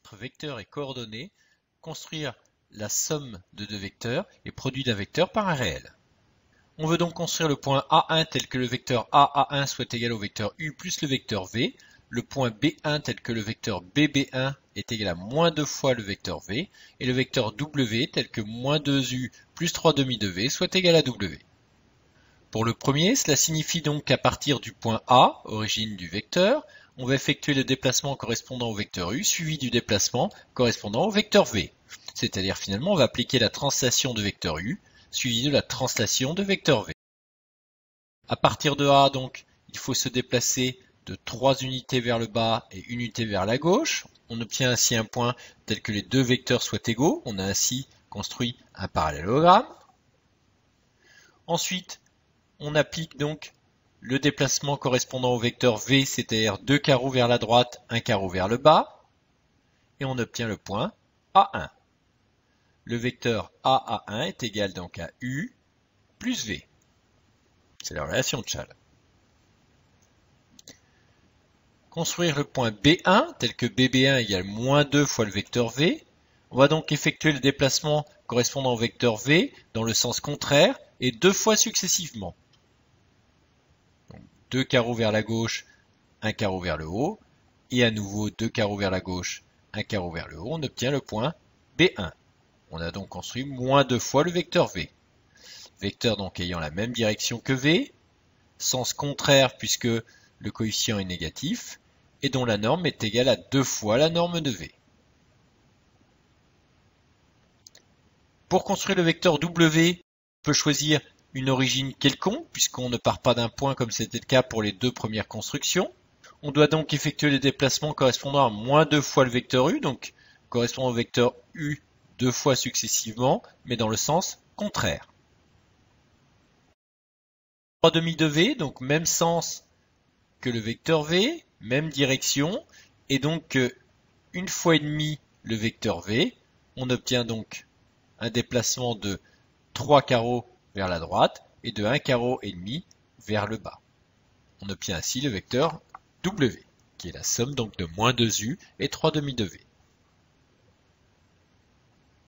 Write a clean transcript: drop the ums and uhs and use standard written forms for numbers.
entre vecteur et coordonnées, construire la somme de deux vecteurs est produit d'un vecteur par un réel. On veut donc construire le point A1 tel que le vecteur AA1 soit égal au vecteur U plus le vecteur V, le point B1 tel que le vecteur BB1 est égal à moins 2 fois le vecteur V, et le vecteur W tel que moins 2U plus 3 demi de V soit égal à W. Pour le premier, cela signifie donc qu'à partir du point A, origine du vecteur, on va effectuer le déplacement correspondant au vecteur U suivi du déplacement correspondant au vecteur V. C'est-à-dire finalement on va appliquer la translation de vecteur U suivi de la translation de vecteur V. À partir de A donc, il faut se déplacer de 3 unités vers le bas et 1 unité vers la gauche. On obtient ainsi un point tel que les deux vecteurs soient égaux. On a ainsi construit un parallélogramme. Ensuite, on applique donc le déplacement correspondant au vecteur V, c'est-à-dire 2 carreaux vers la droite, 1 carreau vers le bas, et on obtient le point A1. Le vecteur AA1 est égal donc à U plus V. C'est la relation de Chasles. Construire le point B1 tel que BB1 égale moins 2 fois le vecteur V. On va donc effectuer le déplacement correspondant au vecteur V dans le sens contraire et 2 fois successivement. Donc 2 carreaux vers la gauche, 1 carreau vers le haut, et à nouveau 2 carreaux vers la gauche, 1 carreau vers le haut, on obtient le point B1. On a donc construit moins 2 fois le vecteur V. Vecteur donc ayant la même direction que V, sens contraire puisque le coefficient est négatif, et dont la norme est égale à 2 fois la norme de V. Pour construire le vecteur W, on peut choisir une origine quelconque, puisqu'on ne part pas d'un point comme c'était le cas pour les deux premières constructions. On doit donc effectuer les déplacements correspondant à moins 2 fois le vecteur U, donc correspondant au vecteur U 2 fois successivement, mais dans le sens contraire. 3 demi de V, donc même sens que le vecteur V, même direction, et donc une fois et demi le vecteur V, on obtient donc un déplacement de 3 carreaux vers la droite et de 1 carreau et demi vers le bas. On obtient ainsi le vecteur W, qui est la somme donc de moins 2U et 3 demi de V.